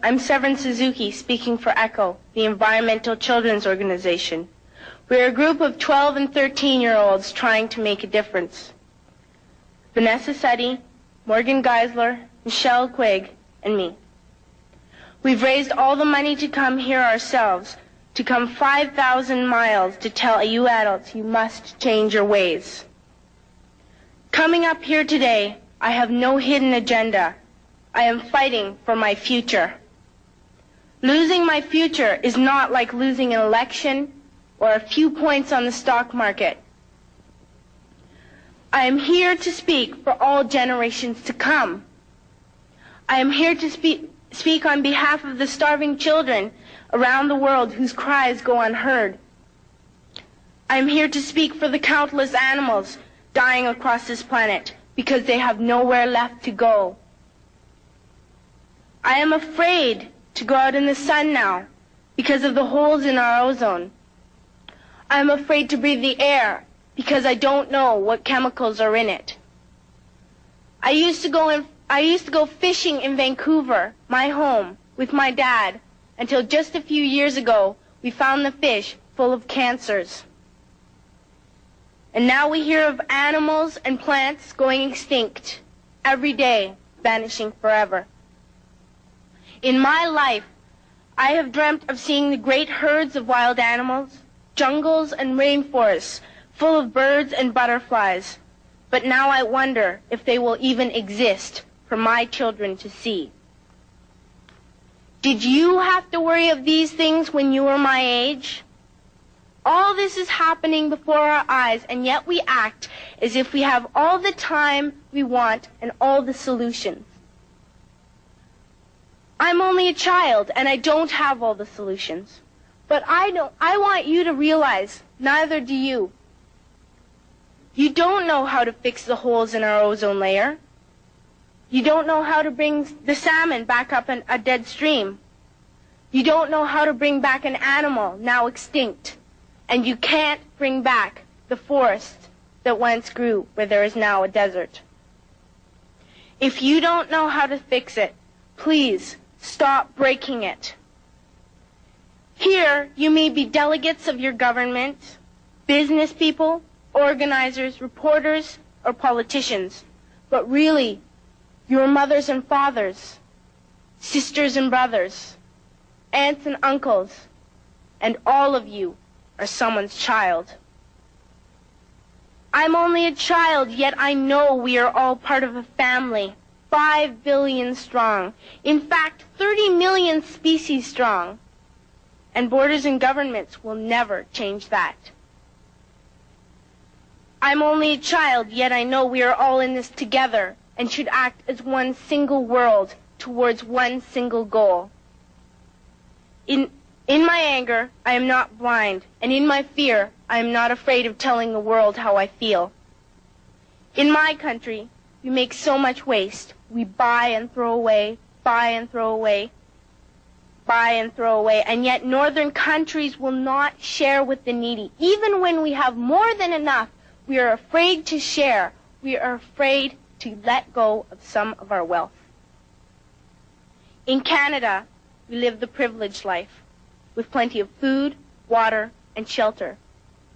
I'm Severn Suzuki, speaking for ECHO, the Environmental Children's Organization. We're a group of 12 and 13-year-olds trying to make a difference. Vanessa Suttie, Morgan Geisler, Michelle Quigg, and me. We've raised all the money to come here ourselves, to come 5,000 miles to tell you adults you must change your ways. Coming up here today, I have no hidden agenda. I am fighting for my future. Losing my future is not like losing an election or a few points on the stock market. I am here to speak for all generations to come. I am here to speak on behalf of the starving children around the world whose cries go unheard. I am here to speak for the countless animals dying across this planet because they have nowhere left to go. I am afraid to go out in the sun now because of the holes in our ozone. I am afraid to breathe the air because I don't know what chemicals are in it. I used to go fishing in Vancouver, my home, with my dad, until just a few years ago we found the fish full of cancers. And now we hear of animals and plants going extinct every day, vanishing forever. In my life, I have dreamt of seeing the great herds of wild animals, jungles and rainforests full of birds and butterflies. But now I wonder if they will even exist for my children to see. Did you have to worry of these things when you were my age? All this is happening before our eyes, and yet we act as if we have all the time we want and all the solutions. I'm only a child, and I don't have all the solutions. But I want you to realize, neither do you. You don't know how to fix the holes in our ozone layer. You don't know how to bring the salmon back up a dead stream. You don't know how to bring back an animal now extinct. And you can't bring back the forest that once grew where there is now a desert. If you don't know how to fix it, please stop breaking it. Here, you may be delegates of your government, business people, organizers, reporters, or politicians, but really, your mothers and fathers, sisters and brothers, aunts and uncles, and all of you are someone's child. I'm only a child, yet I know we are all part of a family, 5 billion strong. In fact, 30 million species strong. And borders and governments will never change that. I'm only a child, yet I know we are all in this together and should act as one single world towards one single goal. In my anger, I am not blind, and in my fear, I am not afraid of telling the world how I feel. In my country, we make so much waste. We buy and throw away, buy and throw away, buy and throw away, and yet northern countries will not share with the needy. Even when we have more than enough, we are afraid to share. We are afraid to let go of some of our wealth. In Canada, we live the privileged life, with plenty of food, water, and shelter.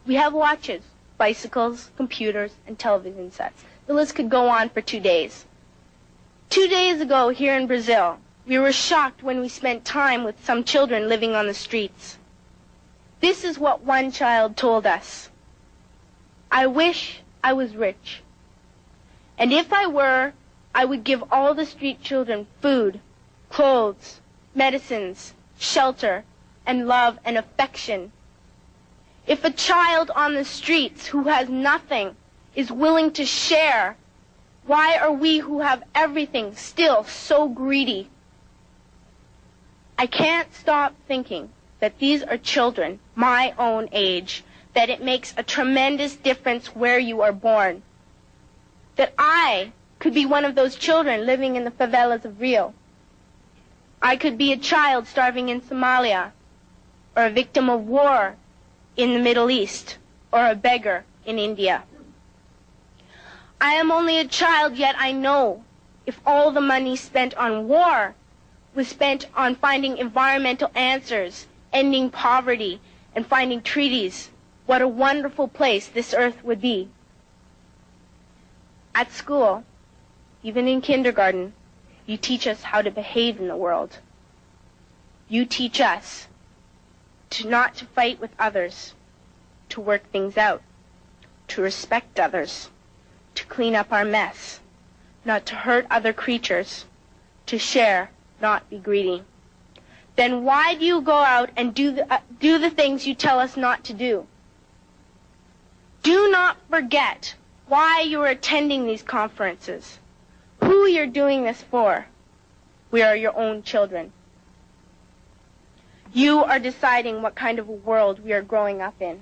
We have watches, bicycles, computers, and television sets. The list could go on for 2 days. 2 days ago, here in Brazil, we were shocked when we spent time with some children living on the streets. This is what one child told us. I wish I was rich. And if I were, I would give all the street children food, clothes, medicines, shelter, and love and affection. If a child on the streets who has nothing is willing to share, why are we who have everything still so greedy? I can't stop thinking that these are children my own age, that it makes a tremendous difference where you are born. That I could be one of those children living in the favelas of Rio. I could be a child starving in Somalia, or a victim of war in the Middle East, or a beggar in India. I am only a child, yet I know if all the money spent on war was spent on finding environmental answers, ending poverty, and finding treaties, what a wonderful place this earth would be. At school, even in kindergarten, you teach us how to behave in the world. You teach us not to fight with others, to work things out, to respect others, to clean up our mess, not to hurt other creatures, to share, not be greedy. Then why do you go out and do the things you tell us not to do? Do not forget why you are attending these conferences, who you're doing this for. We are your own children. You are deciding what kind of a world we are growing up in.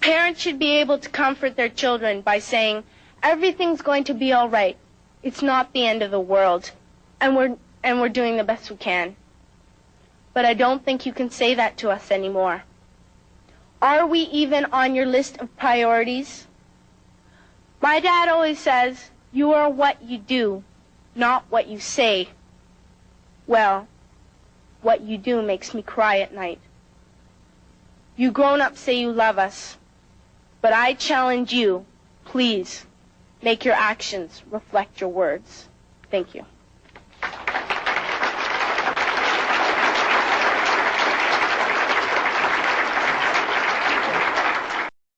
Parents should be able to comfort their children by saying, everything's going to be all right. It's not the end of the world, and we're doing the best we can. But I don't think you can say that to us anymore. Are we even on your list of priorities? My dad always says, you are what you do, not what you say. Well, what you do makes me cry at night. You grown-ups say you love us, but I challenge you, please, make your actions reflect your words. Thank you.